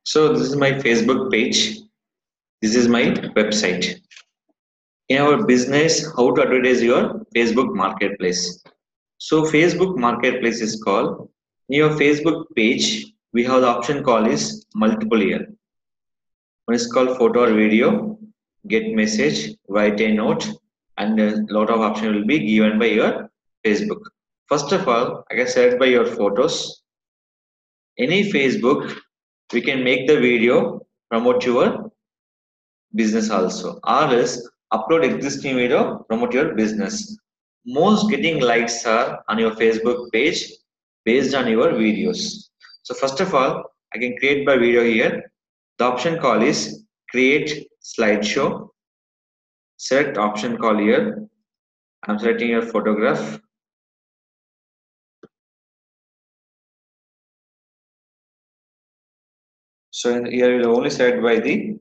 So this is my Facebook page. This is my website. In our business, how to advertise your Facebook marketplace. So Facebook marketplace is called, in your Facebook page, we have the option called is multiple here. One is called photo or video, get message, write a note, and a lot of option will be given by your Facebook. First of all, I can select by your photos. Any Facebook, we can make the video, promote your business also, or else upload existing video, promote your business. Most getting likes are on your Facebook page based on your videos. So first of all, I can create my video here. The option call is create slideshow. Select option call here. I'm selecting your photograph. So here you will only select by the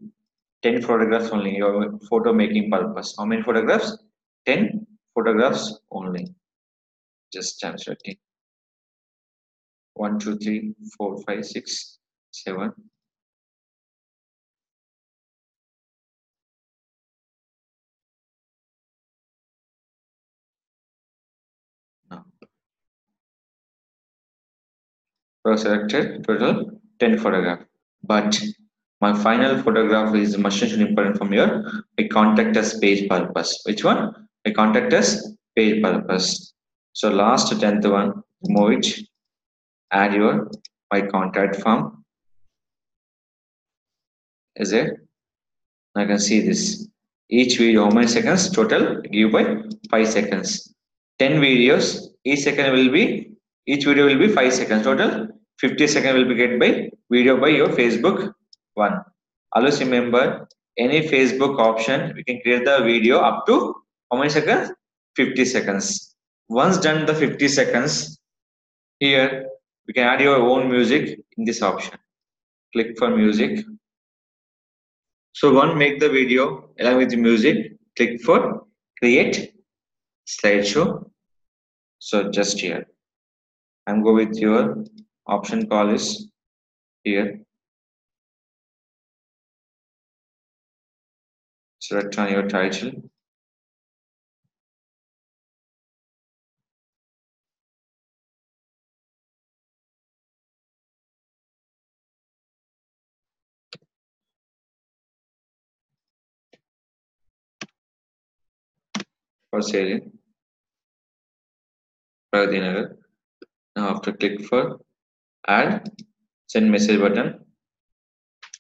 10 photographs only, your photo making purpose. How many photographs? 10 photographs only. Just I'm selecting 1, 2, 3, 4, 5, 6, 7. Now, so selected total 10 photograph. But my final photograph is much important from your my contact us page purpose. Which one? My contact us page purpose. So last 10th one, remove it. Add your my contact form. Is it? I can see this. Each video, how many seconds? Total give by 5 seconds. 10 videos, each video will be 5 seconds. Total 50 seconds will be get by video by your Facebook one. Always remember, any Facebook option, we can create the video up to how many seconds? 50 seconds. Once done the 50 seconds, here we can add your own music in this option. Click for music. So one, make the video along with the music. Click for create slideshow. So just here, I'm go with your option call is here. Select on your title. For sale, Pragadinagar. Now after click for add, send message button.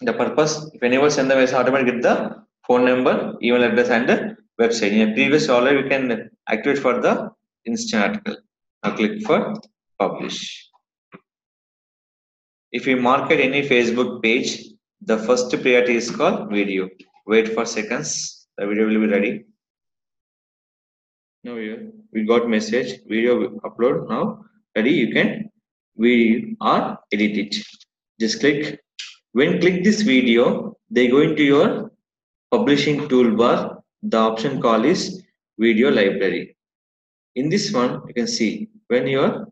The purpose, if anyone send the message, automatically get the phone number, email address, and the website. In a previous already we can activate for the instant article. Now click for publish. If you market any Facebook page, the first priority is called video. Wait for seconds. The video will be ready. Now here we got message. Video upload now ready. You can view or edit it. Just click. When click this video, they go into your publishing toolbar. The option call is video library. In this one, you can see when you are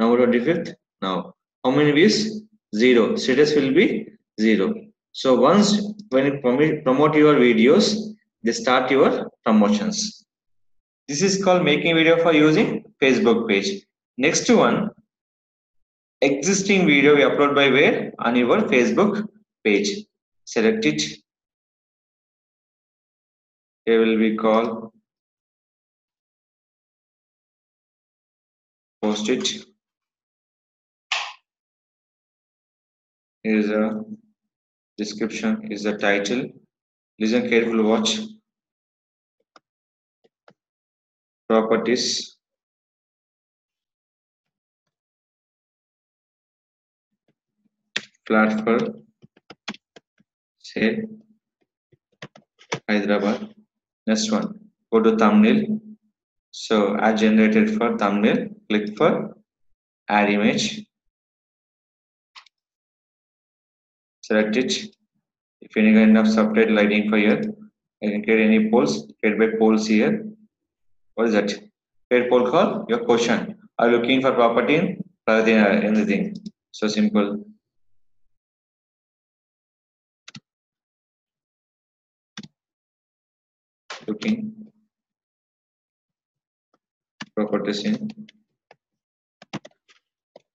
now 25th. Now how many views? 0. Status will be 0. So once when you promote your videos, they start your promotions. This is called making video for using Facebook page. Next one, existing video we upload by where? On your Facebook page. Select it. Here will be called post it. Here is a description, is the title. Listen carefully, watch. Properties. Flat for say Hyderabad. Next one, go to thumbnail. So add generated for thumbnail. Click for add image. Select it. If any kind of subtitle lighting for here, I can create any polls. Create by polls here. What is that? Create poll call your question. Are you looking for property in anything? So simple. looking properties in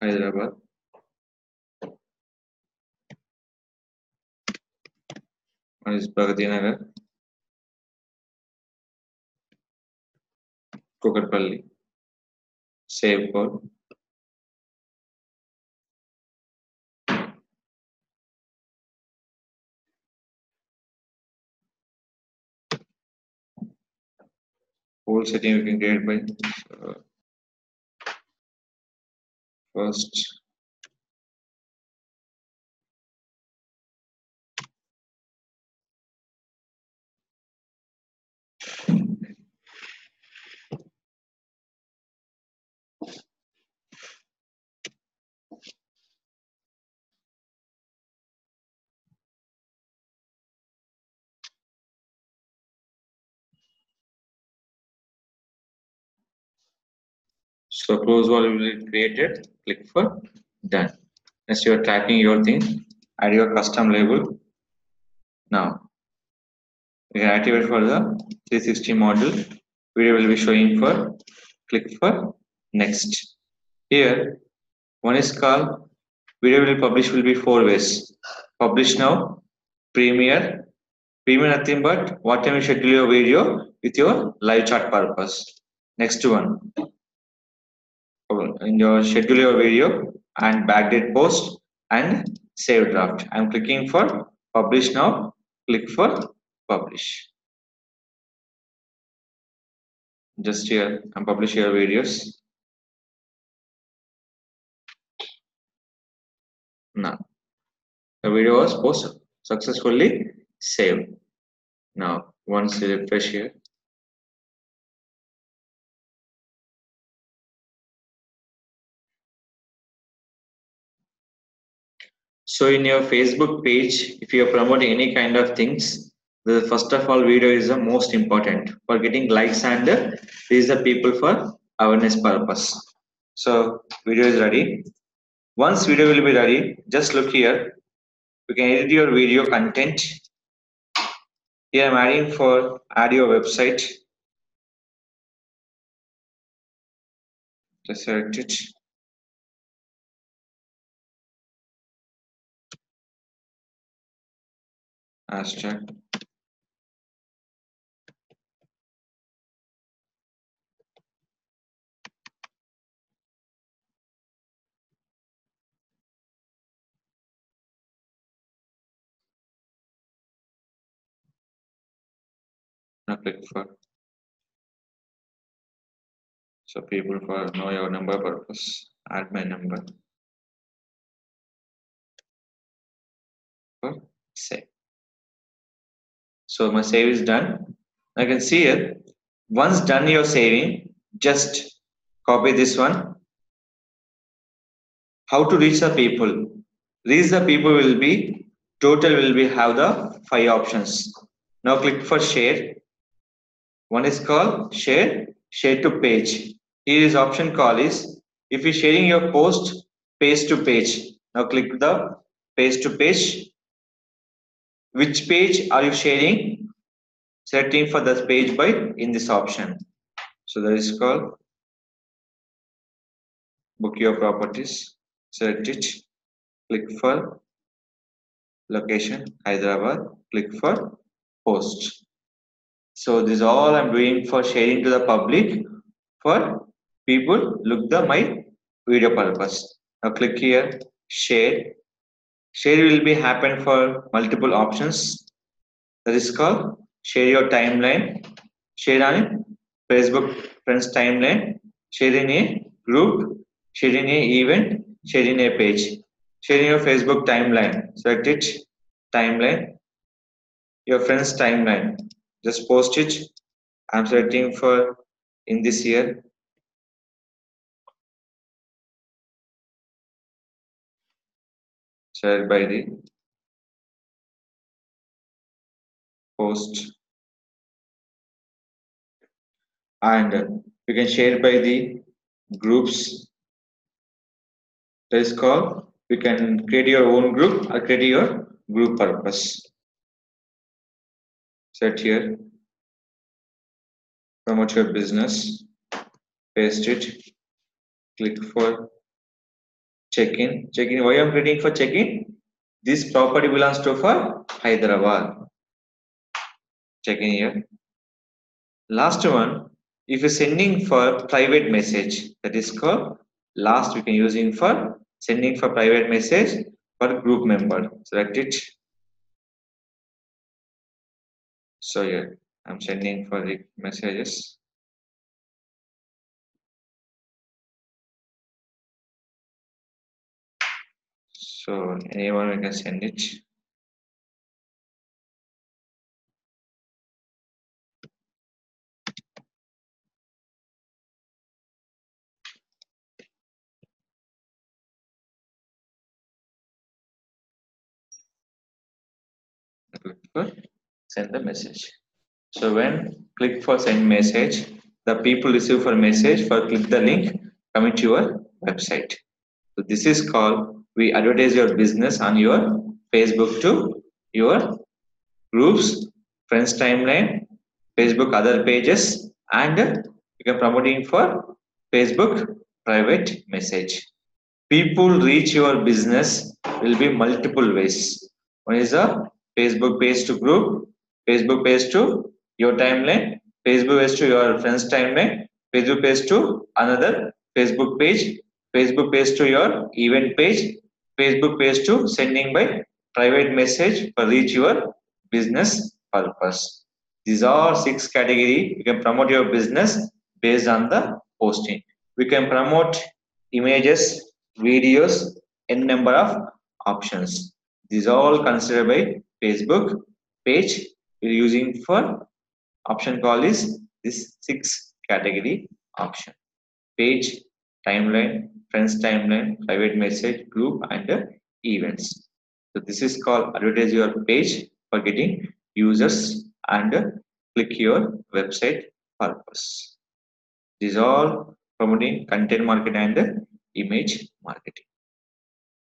Hyderabad. One is Pragati Nagar, Kukatpalli, save code. Whole setting you can create by first so close wall will be created, click for done. As you are tracking your thing, add your custom label. Now you can activate for the 360 module. Video will be showing for click for next. Here one is called video will publish will be 4 ways. Publish now, premiere, premiere nothing but what time you schedule your video with your live chat purpose. Next one, in your schedule your video and backdate post and save draft. I'm clicking for publish now, click for publish. Just here and publish your videos. Now the video was posted successfully saved. Now once you refresh here, so in your Facebook page, if you are promoting any kind of things, the first of all video is the most important for getting likes and these are people for awareness purpose. So video is ready. Once video will be ready, just look here. You can edit your video content. Here I'm adding for add your website. Just select it. Hashtag. Now click for. So people for know your number purpose. Add my number. For save. So my save is done. I can see here. Once done your saving, just copy this one. How to reach the people? Reach the people will be total will be have the 5 options. Now click for share. One is called share to page. Here is option call is if you sharing your post page to page. Now click the page to page. Which page are you sharing? Selecting for the page by in this option. So that is called book your properties. Select it. Click for location Hyderabad. Click for post. So this is all I'm doing for sharing to the public for people look the my video purpose. Now click here share. Share will be happen for multiple options. That is called share your timeline. Share on Facebook friends timeline. Share in a group. Share in a event. Share in a page. Share in your Facebook timeline. Select it. Timeline. Your friends timeline. Just post it. I'm selecting for in this year. Share by the post. And you can share by the groups. That is called you can create your own group or create your group purpose. Set here promote your business, paste it, click for check-in. Check-in. Why I'm clicking for check-in? This property belongs to for Hyderabad. Check-in here. Last one, if you're sending for private message, that is called last we can using for sending for private message for group member. Select it. So here I'm sending for the messages. So anyone can send it. Click for send the message. So when click for send message, the people receive for message for click the link coming to your website. So this is called we advertise your business on your Facebook to your groups, friends timeline, Facebook other pages, and you can promoting for Facebook private message. People reach your business will be multiple ways. One is a Facebook page to group, Facebook page to your timeline, Facebook page to your friends timeline, Facebook page to another Facebook page, Facebook page to your event page, Facebook page to sending by private message for reach your business purpose. These are six category. You can promote your business based on the posting. We can promote images, videos, n number of options. These are all considered by Facebook page. We're using for option call is this six category option: page, timeline, friends timeline, private message, group, and events. So this is called advertise your page for getting users and click your website purpose. These all promoting content marketing and image marketing.